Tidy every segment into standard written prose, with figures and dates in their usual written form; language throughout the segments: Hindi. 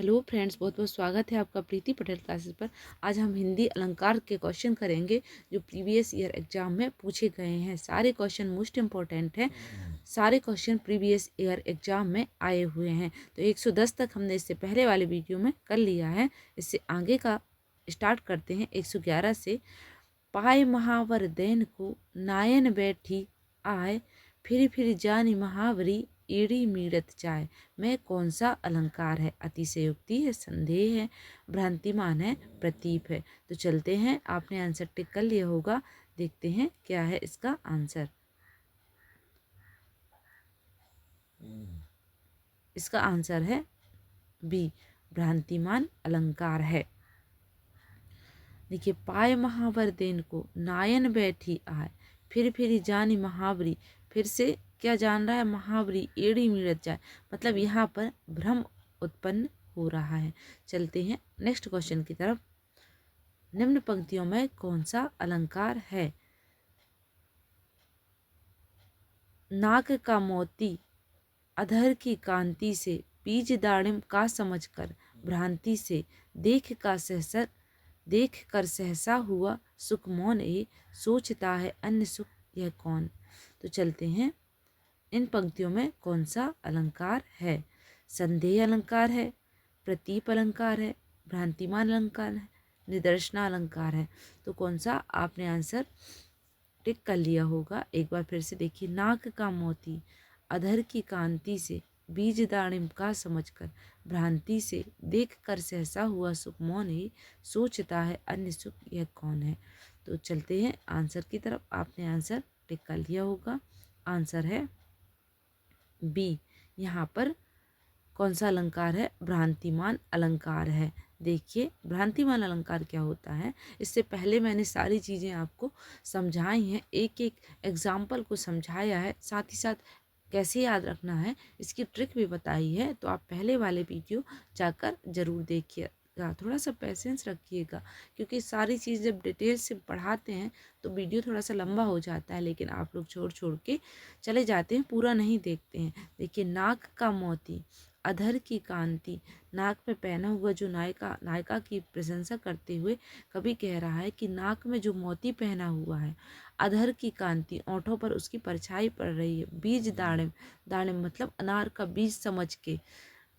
हेलो फ्रेंड्स, बहुत बहुत स्वागत है आपका प्रीति पटेल क्लासेस पर। आज हम हिंदी अलंकार के क्वेश्चन करेंगे जो प्रीवियस ईयर एग्जाम में पूछे गए हैं। सारे क्वेश्चन मोस्ट इम्पोर्टेंट हैं। सारे क्वेश्चन प्रीवियस ईयर एग्जाम में आए हुए हैं। तो 110 तक हमने इससे पहले वाले वीडियो में कर लिया है। इससे आगे का स्टार्ट करते हैं 111 से। पाए महावर दैन को नायन बैठी आए, फिर जानी महावरी एड़ी मीड़त जाए। में कौन सा अलंकार है? अतिशयोक्ति है, संदेह है, भ्रांतिमान है, प्रतीप है। तो चलते हैं, आपने आंसर टिक कर लिया होगा। देखते हैं क्या है इसका आंसर। इसका आंसर है बी, भ्रांतिमान अलंकार है। देखिए, पाए महावर देन को नायन बैठी आए, फिर जानी महावरी। फिर से क्या जान रहा है? महावरी एड़ी मिड़त जाए, मतलब यहाँ पर भ्रम उत्पन्न हो रहा है। चलते हैं नेक्स्ट क्वेश्चन की तरफ। निम्न पंक्तियों में कौन सा अलंकार है? नाक का मोती अधर की कांति से, बीज दाड़िम का समझकर भ्रांति से, देख कर सहसा हुआ सुख मौन ए, सोचता है अन्य सुख यह कौन। तो चलते हैं, इन पंक्तियों में कौन सा अलंकार है? संदेह अलंकार है, प्रतीप अलंकार है, भ्रांतिमान अलंकार है, निदर्शना अलंकार है। तो कौन सा आपने आंसर टिक कर लिया होगा? एक बार फिर से देखिए। नाक का मोती अधर की कांति से, बीज दाड़िम का समझकर भ्रांति से, देख कर सहसा हुआ सुख मौन ही, सोचता है अन्य सुख यह कौन है। तो चलते हैं आंसर की तरफ। आपने आंसर टिक कर लिया होगा। आंसर है बी। यहाँ पर कौन सा अलंकार है? भ्रांतिमान अलंकार है। देखिए, भ्रांतिमान अलंकार क्या होता है, इससे पहले मैंने सारी चीज़ें आपको समझाई हैं, एक एक एग्जाम्पल को समझाया है, साथ ही साथ कैसे याद रखना है इसकी ट्रिक भी बताई है। तो आप पहले वाले वीडियो जाकर ज़रूर देखिएगा, थोड़ा सा पेशेंस रखिएगा, क्योंकि सारी चीज़ जब डिटेल से पढ़ाते हैं तो वीडियो थोड़ा सा लंबा हो जाता है, लेकिन आप लोग छोड़ छोड़ के चले जाते हैं, पूरा नहीं देखते हैं। देखिए, नाक का मोती अधर की कांति, नाक में पहना हुआ जो नायिका की प्रशंसा करते हुए कवि कह रहा है कि नाक में जो मोती पहना हुआ है, अधर की कांति, ओंठों पर उसकी परछाई पड़ रही है, बीज दाड़िम, दाड़िम मतलब अनार का बीज समझ के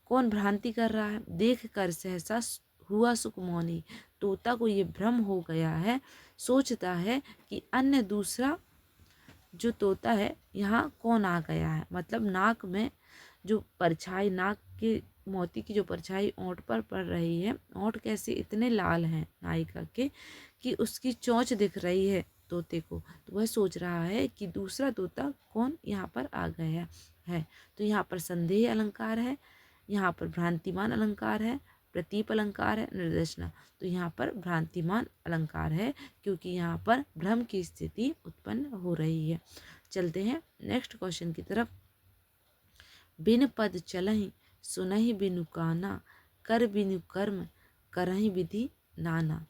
कौन भ्रांति कर रहा है? देख कर सहसा हुआ सुख मौनी, तोता को ये भ्रम हो गया है, सोचता है कि अन्य दूसरा जो तोता है यहाँ कौन आ गया है। मतलब नाक में जो परछाई, नाक के मोती की जो परछाई ओंठ पर पड़ रही है, ओंठ कैसे इतने लाल हैं नायिका के कि उसकी चोंच दिख रही है तोते को, तो वह सोच रहा है कि दूसरा तोता कौन यहाँ पर आ गया है। तो यहाँ पर संदेह अलंकार है, यहाँ पर भ्रांतिमान अलंकार है, प्रतीप अलंकार है, निर्देशना। तो यहाँ पर भ्रांतिमान अलंकार है, क्योंकि यहाँ पर भ्रम की स्थिति उत्पन्न हो रही है। चलते हैं नेक्स्ट क्वेश्चन की तरफ। बिन पद चलहि सुनहि बिनु काना, कर बिनु कर्म करहि विधि नाना।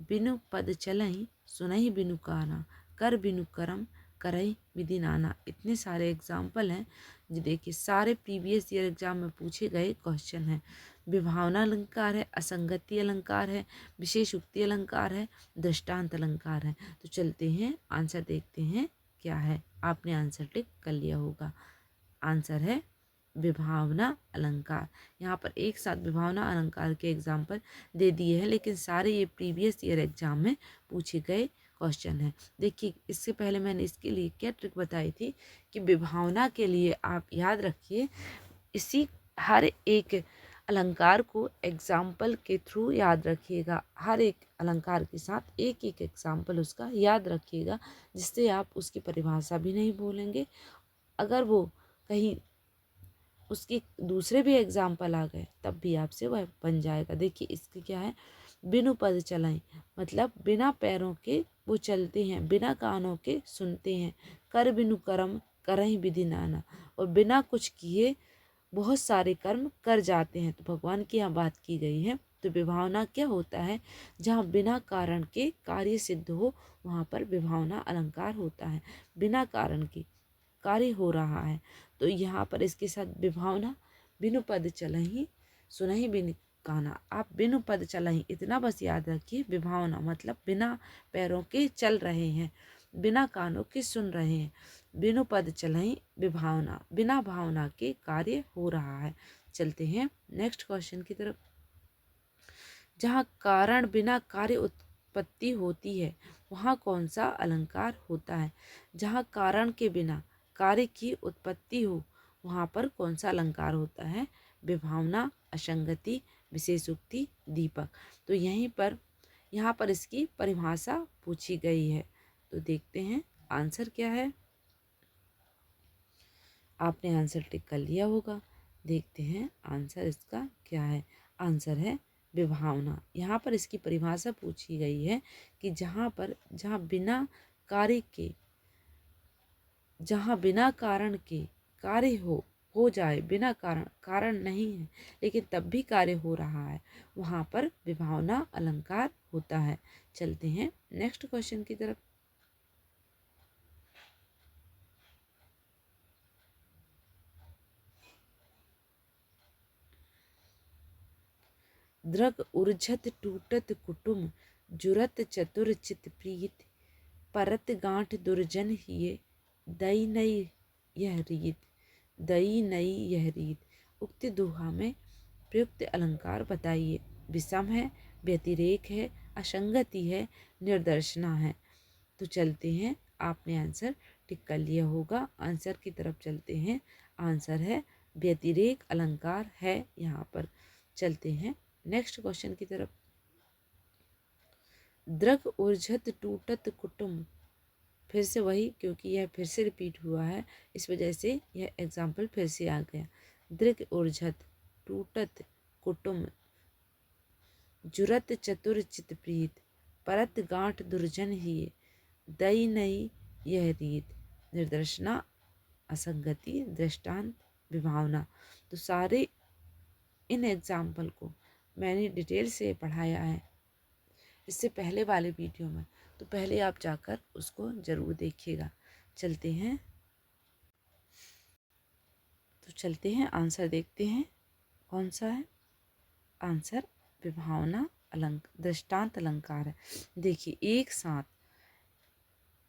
बिनु पद चलहि सुनहि बिनु काना, कर बिनु कर्म करहि विधि नाना। इतने सारे एग्जाम्पल हैं जो देखिए सारे प्रीवियस ईयर एग्जाम में पूछे गए क्वेश्चन हैं। विभावना अलंकार है, असंगति अलंकार है, विशेष उक्ति अलंकार है, दृष्टांत अलंकार है। तो चलते हैं आंसर देखते हैं क्या है। आपने आंसर टिक कर लिया होगा। आंसर है विभावना अलंकार। यहाँ पर एक साथ विभावना अलंकार के एग्जाम्पल दे दिए हैं, लेकिन सारे ये प्रीवियस ईयर एग्जाम में पूछे गए क्वेश्चन हैं। देखिए, इससे पहले मैंने इसके लिए क्या ट्रिक बताई थी कि विभावना के लिए आप याद रखिए, इसी हर एक अलंकार को एग्जाम्पल के थ्रू याद रखिएगा। हर एक अलंकार के साथ एक एक एग्जाम्पल उसका याद रखिएगा, जिससे आप उसकी परिभाषा भी नहीं भूलेंगे। अगर वो कहीं उसके दूसरे भी एग्जाम्पल आ गए तब भी आपसे वह बन जाएगा। देखिए, इसके क्या है? बिनु पद चलाएं, मतलब बिना पैरों के वो चलते हैं, बिना कानों के सुनते हैं। कर बिनु कर्म करहि विधि नाना, और बिना कुछ किए बहुत सारे कर्म कर जाते हैं। तो भगवान की यहाँ बात की गई है। तो विभावना क्या होता है? जहाँ बिना कारण के कार्य सिद्ध हो, वहाँ पर विभावना अलंकार होता है। बिना कारण के कार्य हो रहा है, तो यहाँ पर इसके साथ विभावना। बिनु पद चलहि सुनहि बिनु गाना। आप बिनु पद चलहीं, इतना बस याद रखिए। विभावना मतलब बिना पैरों के चल रहे हैं, बिना कानों के सुन रहे हैं। बिनु पद चलहीं विभावना, बिना भावना के कार्य हो रहा है। चलते हैं नेक्स्ट क्वेश्चन की तरफ। जहाँ कारण बिना कार्य उत्पत्ति होती है वहाँ कौन सा अलंकार होता है? जहाँ कारण के बिना कार्य की उत्पत्ति हो वहाँ पर कौन सा अलंकार होता है? विभावना, असंगति, विशेषोक्ति, दीपक। तो यहाँ पर इसकी परिभाषा पूछी गई है। तो देखते हैं आंसर क्या है। आपने आंसर टिक कर लिया होगा। देखते हैं आंसर इसका क्या है। आंसर है विभावना। यहाँ पर इसकी परिभाषा पूछी गई है कि जहाँ बिना कारण के कार्य हो जाए, बिना कारण नहीं है लेकिन तब भी कार्य हो रहा है, वहाँ पर विभावना अलंकार होता है। चलते हैं नेक्स्ट क्वेश्चन की तरफ। दृग उर्झत टूटत कुटुम, जुरत चतुर चित प्रीत, परत गांठ दुर्जन हिये, दई नई यह रीत, दई नई यह रीत। उक्त दोहा में प्रयुक्त अलंकार बताइए। विषम है, व्यतिरेक है, असंगति है, निर्दर्शना है। तो चलते हैं, आपने आंसर टिक कर लिया होगा। आंसर की तरफ चलते हैं। आंसर है व्यतिरेक अलंकार है यहाँ पर। चलते हैं नेक्स्ट क्वेश्चन की तरफ। दृग उर्झत टूटत कुटुम, फिर से वही, क्योंकि यह फिर से रिपीट हुआ है इस वजह से यह एग्जाम्पल फिर से आ गया। दृग उर्झत टूटत कुटुम, जुरत चतुर चित प्रीत, परत गांठ दुर्जन हिये, दई नई यह रीत। निर्दर्शना, असंगति, दृष्टांत, विभावना। तो सारे इन एग्जाम्पल को मैंने डिटेल से पढ़ाया है इससे पहले वाले वीडियो में, तो पहले आप जाकर उसको ज़रूर देखिएगा। चलते हैं आंसर देखते हैं कौन सा है। आंसर विभावना दृष्टांत अलंकार है। देखिए एक साथ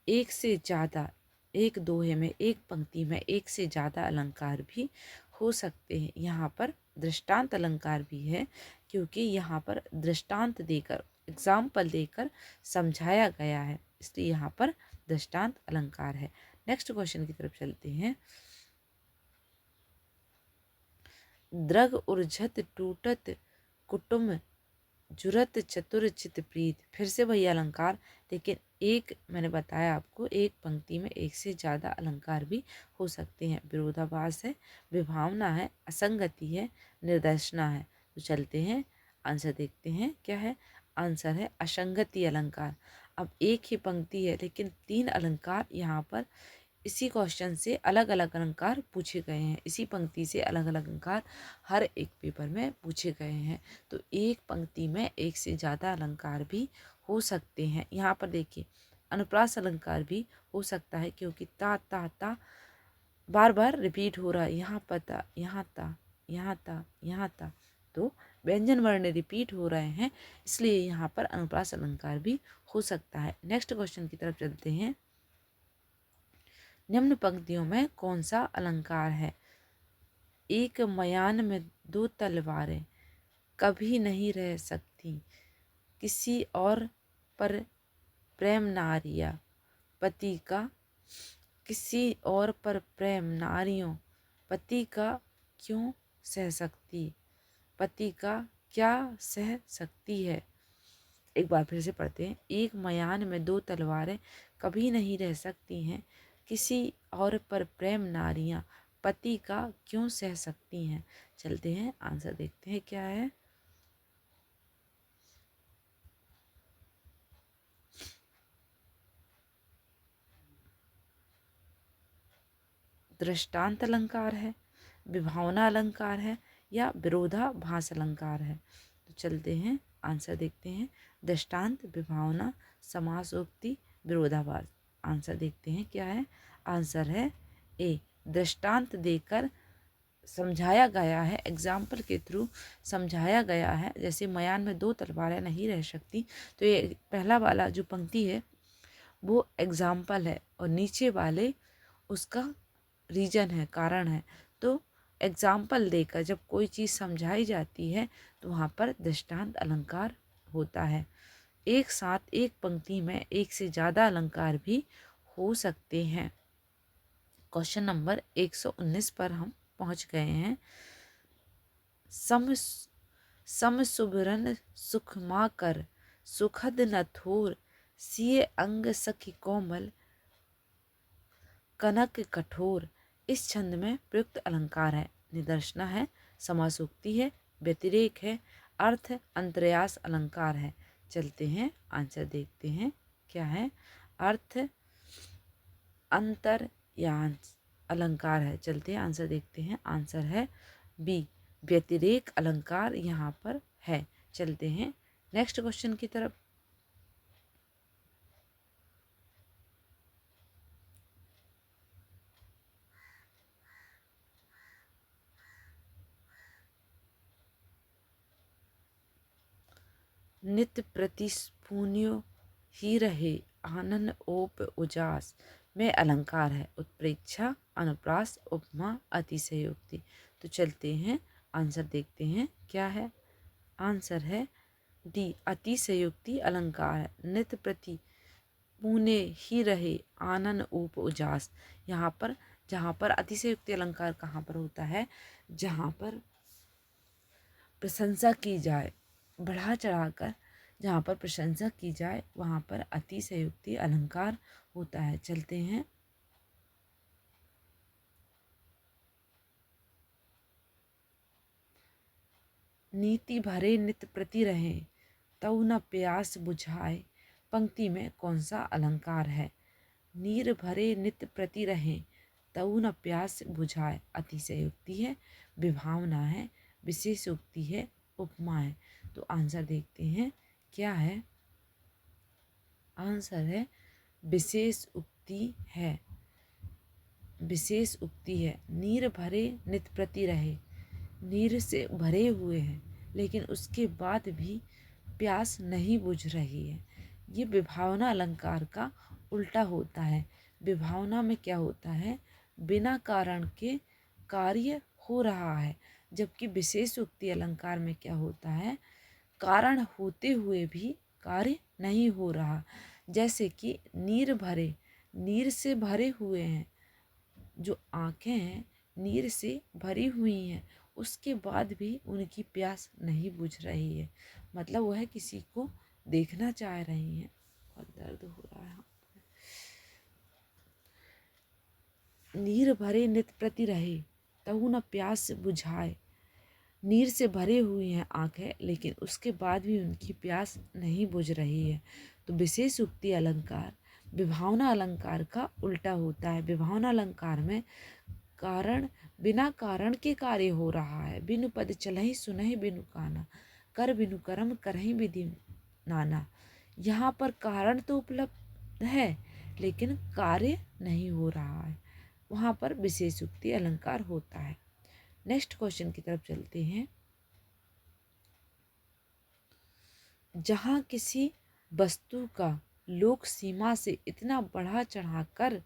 एक से ज़्यादा, एक दोहे में, एक पंक्ति में एक से ज़्यादा अलंकार भी हो सकते हैं। यहाँ पर दृष्टांत अलंकार भी है क्योंकि यहाँ पर दृष्टांत देकर, एग्जाम्पल देकर समझाया गया है, इसलिए यहाँ पर दृष्टांत अलंकार है। नेक्स्ट क्वेश्चन की तरफ चलते हैं। द्रग उर्झत टूटत कुटुम, जुरत चतुर चित प्रीत। फिर से वही अलंकार, लेकिन एक मैंने बताया आपको, एक पंक्ति में एक से ज़्यादा अलंकार भी हो सकते हैं। विरोधाभास है, विभावना है, असंगति है, निर्देशना है। तो चलते हैं आंसर देखते हैं क्या है। आंसर है असंगति अलंकार। अब एक ही पंक्ति है लेकिन तीन अलंकार यहाँ पर इसी क्वेश्चन से अलग अलग अलंकार पूछे गए हैं। इसी पंक्ति से अलग अलग अलंकार हर एक पेपर में पूछे गए हैं। तो एक पंक्ति में एक से ज़्यादा अलंकार भी हो सकते हैं। यहाँ पर देखिए अनुप्रास अलंकार भी हो सकता है क्योंकि ता बार बार रिपीट हो रहा है। यहाँ पता, यहाँ ता, यहाँ ता, यहाँ ता, तो व्यंजन वर्ण रिपीट हो रहे हैं, इसलिए यहाँ पर अनुप्रास अलंकार भी हो सकता है। नेक्स्ट क्वेश्चन की तरफ चलते हैं। निम्न पंक्तियों में कौन सा अलंकार है? एक मयान में दो तलवारें कभी नहीं रह सकती, किसी और पर प्रेम नारिया पति का, किसी और पर प्रेम नारियों पति का क्यों सह सकती, पति का क्या सह सकती है। एक बार फिर से पढ़ते हैं। एक मयान में दो तलवारें कभी नहीं रह सकती हैं, किसी और पर प्रेम नारियां पति का क्यों सह सकती हैं। चलते हैं आंसर देखते हैं क्या है। दृष्टांत अलंकार है, विभावना अलंकार है, या विरोधाभास अलंकार है। तो चलते हैं आंसर देखते हैं। दृष्टांत, विभावना, समासोक्ति, विरोधाभास। आंसर देखते हैं क्या है। आंसर है ए, दृष्टांत देकर समझाया गया है, एग्जाम्पल के थ्रू समझाया गया है। जैसे मयान में दो तलवारें नहीं रह सकती, तो ये पहला वाला जो पंक्ति है वो एग्जाम्पल है और नीचे वाले उसका रीजन है, कारण है। तो एग्जाम्पल देकर जब कोई चीज़ समझाई जाती है तो वहाँ पर दृष्टांत अलंकार होता है। एक साथ एक पंक्ति में एक से ज़्यादा अलंकार भी हो सकते हैं। क्वेश्चन नंबर 119 पर हम पहुँच गए हैं। सम सुबरन सुखमा कर सुखद न थोर सिए अंग सखी कोमल कनक कठोर। इस छंद में प्रयुक्त अलंकार है, निदर्शना है, समासोक्ति है, व्यतिरेक है, अर्थ अंतर्यास अलंकार है। चलते हैं आंसर देखते हैं क्या है। अर्थ अंतर्यास अलंकार है। चलते हैं आंसर देखते हैं। आंसर है बी, व्यतिरेक अलंकार यहाँ पर है। चलते हैं नेक्स्ट क्वेश्चन की तरफ। नित्य प्रतिस्फून्यो ही रहे आनंद ओप उजास में अलंकार है, उत्प्रेक्षा, अनुप्रास, उपमा, अतिशयोक्ति। तो चलते हैं आंसर देखते हैं क्या है। आंसर है डी, अतिशयोक्ति अलंकार है। नित्य प्रति पुणे ही रहे आनंद ओप उजास। यहाँ पर जहाँ पर अतिशयोक्ति अलंकार कहाँ पर होता है, जहाँ पर प्रशंसा की जाए, बढ़ा चढ़ाकर जहाँ पर प्रशंसा की जाए वहाँ पर अतिशयोक्ति अलंकार होता है। चलते हैं नीति भरे नित प्रति रहे तऊ न प्यास बुझाए। पंक्ति में कौन सा अलंकार है। नीर भरे नित प्रति रहे तऊ न प्यास बुझाए अतिशयोक्ति है, विभावना है, विशेषोक्ति है, उपमा है। तो आंसर देखते हैं क्या है। आंसर है विशेष उक्ति है, विशेष उक्ति है। नीर भरे नित प्रति रहे, नीर से भरे हुए हैं लेकिन उसके बाद भी प्यास नहीं बुझ रही है। ये विभावना अलंकार का उल्टा होता है। विभावना में क्या होता है, बिना कारण के कार्य हो रहा है, जबकि विशेष उक्ति अलंकार में क्या होता है, कारण होते हुए भी कार्य नहीं हो रहा। जैसे कि नीर भरे, नीर से भरे हुए हैं, जो आँखें हैं नीर से भरी हुई हैं, उसके बाद भी उनकी प्यास नहीं बुझ रही है। मतलब वह किसी को देखना चाह रही हैं। और दर्द हो रहा है। नीर भरे नित प्रति रहे तहु न प्यास बुझाए। नीर से भरे हुए हैं आँखें, लेकिन उसके बाद भी उनकी प्यास नहीं बुझ रही है। तो विशेष उक्ति अलंकार विभावना अलंकार का उल्टा होता है। विभावना अलंकार में कारण बिना कारण के कार्य हो रहा है। बिनु पद चलहि सुनहि बिनु काना, कर बिनु कर्म करहि विधि नाना। यहाँ पर कारण तो उपलब्ध है लेकिन कार्य नहीं हो रहा है, वहाँ पर विशेष उक्ति अलंकार होता है। नेक्स्ट क्वेश्चन की तरफ चलते हैं। जहाँ किसी वस्तु का लोक सीमा से इतना बढ़ा चढ़ाकर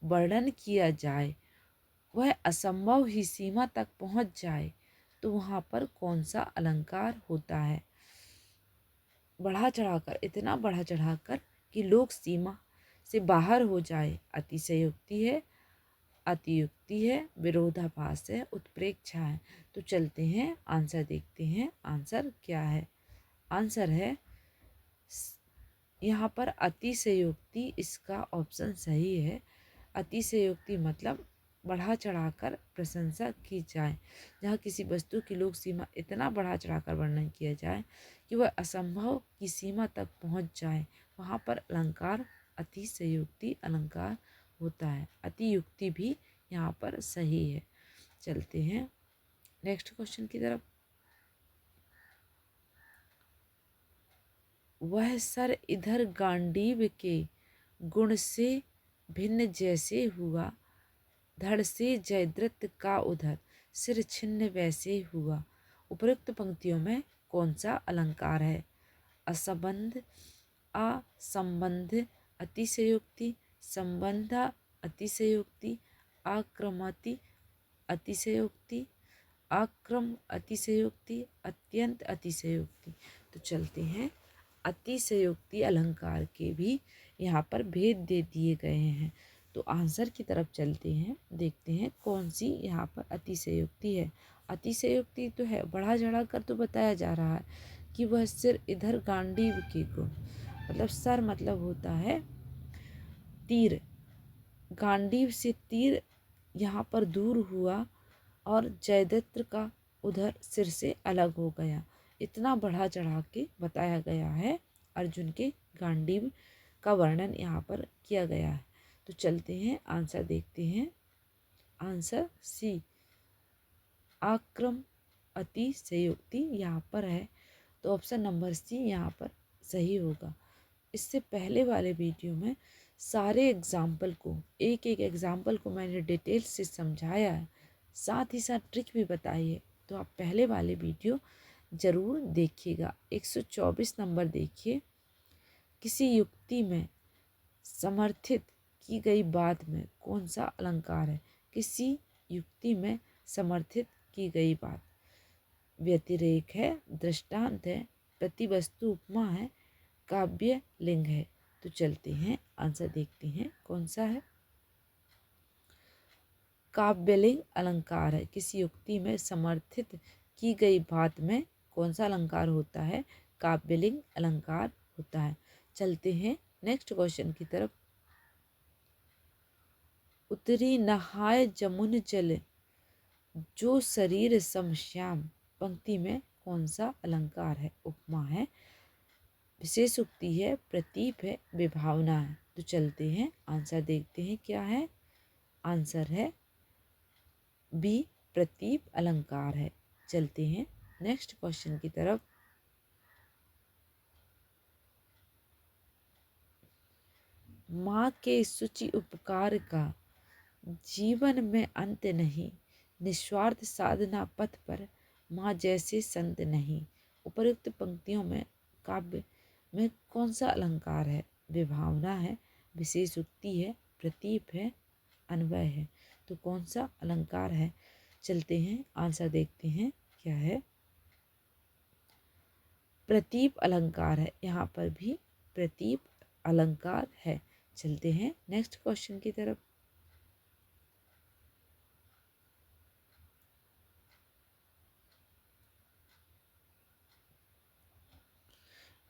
वर्णन किया जाए वह असंभव ही सीमा तक पहुँच जाए तो वहाँ पर कौन सा अलंकार होता है। बढ़ा चढ़ाकर, इतना बढ़ा चढ़ाकर कि लोक सीमा से बाहर हो जाए, अतिशयोक्ति है, अतियुक्ति है, विरोधाभास है, उत्प्रेक्षा है। तो चलते हैं आंसर देखते हैं। आंसर क्या है। आंसर है यहाँ पर अतिशयोक्ति, इसका ऑप्शन सही है। अतिशयोक्ति मतलब बढ़ा चढ़ाकर प्रशंसा की जाए। जहाँ किसी वस्तु की लोक सीमा इतना बढ़ा चढ़ाकर वर्णन किया जाए कि वह असंभव की सीमा तक पहुँच जाए, वहाँ पर अलंकार अतिशयोक्ति अलंकार होता है। अतियुक्ति भी यहाँ पर सही है। चलते हैं नेक्स्ट क्वेश्चन की तरफ। वह सर इधर गांडीव के गुण से भिन्न जैसे हुआ, धड़ से जयद्रथ का उधर। सिर छिन्न वैसे हुआ। उपरोक्त पंक्तियों में कौन सा अलंकार है? असंबंध, असंबंध, अतिशयोक्ति, संबंध अतिशयोक्ति, आक्रमति अतिशयोक्ति, आक्रम अतिशयोक्ति, अत्यंत अतिशयोक्ति। तो चलते हैं, अतिशयोक्ति अलंकार के भी यहाँ पर भेद दे दिए गए हैं। तो आंसर की तरफ चलते हैं, देखते हैं कौन सी यहाँ पर अतिशयोक्ति है। अतिशयोक्ति तो है, बढ़ा चढ़ा कर तो बताया जा रहा है कि वह सिर इधर गांडीव की को, मतलब सर मतलब होता है तीर, गांडीव से तीर यहाँ पर दूर हुआ और जयद्रथ का उधर सिर से अलग हो गया। इतना बढ़ा चढ़ा के बताया गया है, अर्जुन के गांडीव का वर्णन यहाँ पर किया गया है। तो चलते हैं, आंसर देखते हैं। आंसर सी, आक्रम अतिशयोक्ति यहाँ पर है। तो ऑप्शन नंबर सी यहाँ पर सही होगा। इससे पहले वाले वीडियो में सारे एग्जाम्पल को, एक एक एग्जाम्पल को मैंने डिटेल से समझाया है, साथ ही साथ ट्रिक भी बताई है। तो आप पहले वाले वीडियो ज़रूर देखिएगा। 124 नंबर देखिए, किसी युक्ति में समर्थित की गई बात में कौन सा अलंकार है? किसी युक्ति में समर्थित की गई बात व्यतिरेक है, दृष्टांत है, प्रतिवस्तु उपमा है, काव्य लिंग है। तो चलते हैं, आंसर देखते हैं कौन सा है। काव्यलिंग अलंकार है। किसी युक्ति में समर्थित की गई बात में कौन सा अलंकार होता है? काव्यलिंग अलंकार होता है। चलते हैं नेक्स्ट क्वेश्चन की तरफ। उतरी नहाय जमुन जल, जो शरीर समश्याम, पंक्ति में कौन सा अलंकार है? उपमा है, विशेष उक्ति है, प्रतीप है, विभावना है। तो चलते हैं, आंसर देखते हैं क्या है। आंसर है बी, प्रतीप अलंकार है। चलते हैं नेक्स्ट क्वेश्चन की तरफ। माँ के शुचि उपकार का जीवन में अंत नहीं, निस्वार्थ साधना पथ पर माँ जैसे संत नहीं। उपर्युक्त पंक्तियों में काव्य में कौन सा अलंकार है? विभावना है, विशेष उक्ति है, प्रतीप है, अन्वय है। तो कौन सा अलंकार है? चलते हैं, आंसर देखते हैं क्या है। प्रतीप अलंकार है। यहाँ पर भी प्रतीप अलंकार है। चलते हैं नेक्स्ट क्वेश्चन की तरफ।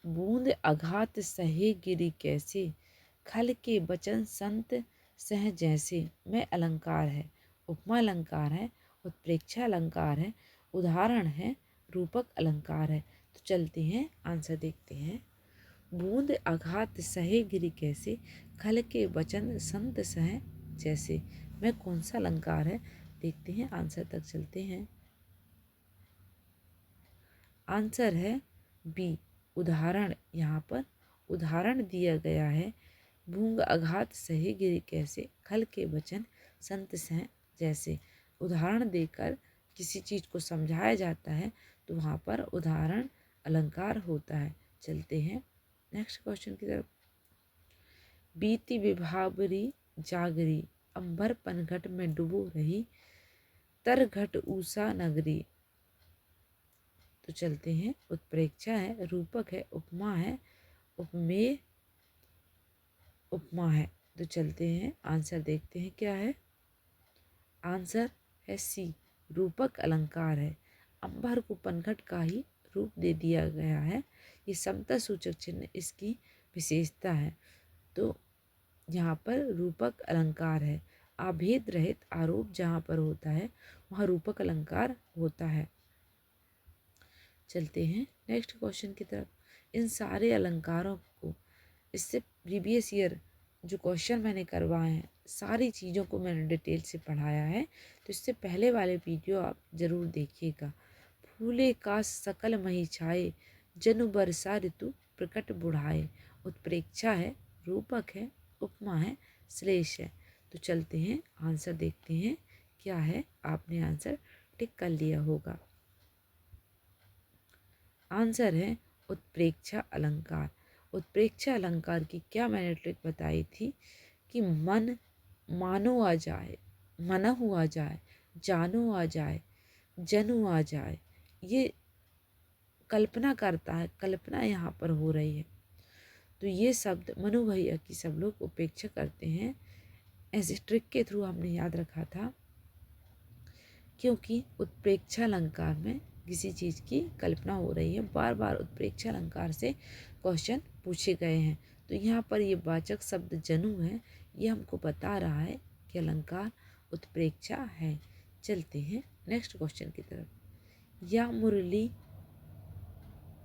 बूंद आघात सहे गिरी कैसे, खल के बचन संत सह जैसे। में अलंकार है, उपमा अलंकार है, उत्प्रेक्षा अलंकार है, उदाहरण है, रूपक अलंकार है। तो चलते हैं, आंसर देखते हैं। बूंद आघात सहे गिरी कैसे, खल के वचन संत सह जैसे। में कौन सा अलंकार है? देखते हैं, आंसर तक चलते हैं। आंसर है बी, उदाहरण। यहाँ पर उदाहरण दिया गया है, बूंद आघात सहे गिरी कैसे, खल के वचन संत सह जैसे। उदाहरण देकर किसी चीज़ को समझाया जाता है तो वहाँ पर उदाहरण अलंकार होता है। चलते हैं नेक्स्ट क्वेश्चन की तरफ। बीती विभावरी जागरी, अंबर पनघट में डूबो रही, तर घट ऊषा नगरी। तो चलते हैं, उत्प्रेक्षा है, रूपक है, उपमा है, उपमेय उपमा है। तो चलते हैं, आंसर देखते हैं क्या है। आंसर है सी, रूपक अलंकार है। अंबर को पनघट का ही रूप दे दिया गया है। ये समता सूचक चिन्ह इसकी विशेषता है। तो यहाँ पर रूपक अलंकार है। अभेद रहित आरोप जहाँ पर होता है वहाँ रूपक अलंकार होता है। चलते हैं नेक्स्ट क्वेश्चन की तरफ। इन सारे अलंकारों को, इससे प्रीवियस ईयर जो क्वेश्चन मैंने करवाए हैं, सारी चीज़ों को मैंने डिटेल से पढ़ाया है। तो इससे पहले वाले वीडियो आप ज़रूर देखिएगा। फूले का सकल मही छाए, जनु बरसा ऋतु प्रकट बुढ़ाए। उत्प्रेक्षा है, रूपक है, उपमा है, श्लेष है। तो चलते हैं, आंसर देखते हैं क्या है। आपने आंसर टिक कर लिया होगा। आंसर है उत्प्रेक्षा अलंकार। उत्प्रेक्षा अलंकार की क्या मैंने ट्रिक बताई थी कि मन मानो आ जाए, मनहु आ जाए, जानो आ जाए, जनु आ जाए, ये कल्पना करता है, कल्पना यहाँ पर हो रही है। तो ये शब्द मनु भैया की सब लोग उपेक्षा करते हैं। ऐसे ट्रिक के थ्रू हमने याद रखा था, क्योंकि उत्प्रेक्षा अलंकार में किसी चीज़ की कल्पना हो रही है। बार बार उत्प्रेक्षा अलंकार से क्वेश्चन पूछे गए हैं। तो यहाँ पर ये वाचक शब्द जनु है, ये हमको बता रहा है कि अलंकार उत्प्रेक्षा है। चलते हैं नेक्स्ट क्वेश्चन की तरफ। या मुरली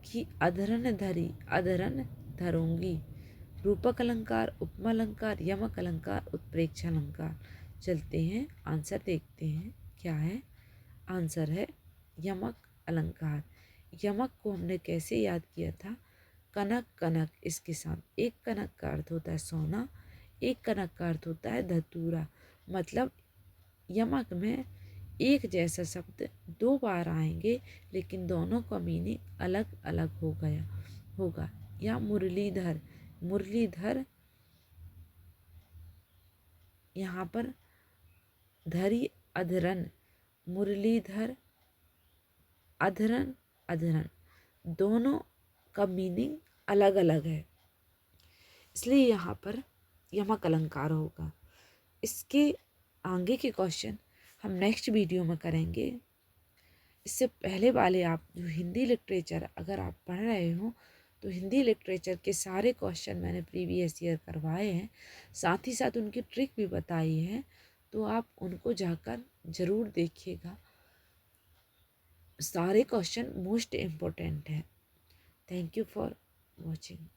की अधरन धरी अधरन धरूंगी। रूपक अलंकार, उपमा अलंकार, यमक अलंकार, उत्प्रेक्षा अलंकार। चलते हैं आंसर देखते हैं क्या है। आंसर है यमक अलंकार। यमक को हमने कैसे याद किया था? कनक कनक, इसके साथ एक कनक का अर्थ होता है सोना, एक कनक का अर्थ होता है धतूरा। मतलब यमक में एक जैसा शब्द दो बार आएंगे, लेकिन दोनों का मीनिंग अलग अलग होगा। या मुरलीधर, मुरलीधर यहाँ पर धरी अधरन, मुरलीधर अधरन अधरन, दोनों का मीनिंग अलग अलग है, इसलिए यहाँ पर यमक अलंकार होगा। इसके आगे के क्वेश्चन हम नेक्स्ट वीडियो में करेंगे। इससे पहले वाले आप जो हिंदी लिटरेचर अगर आप पढ़ रहे हो तो हिंदी लिटरेचर के सारे क्वेश्चन मैंने प्रीवियस ईयर करवाए हैं, साथ ही साथ उनकी ट्रिक भी बताई है, तो आप उनको जाकर ज़रूर देखिएगा। सारे क्वेश्चन मोस्ट इम्पोर्टेंट हैं। Thank you for watching.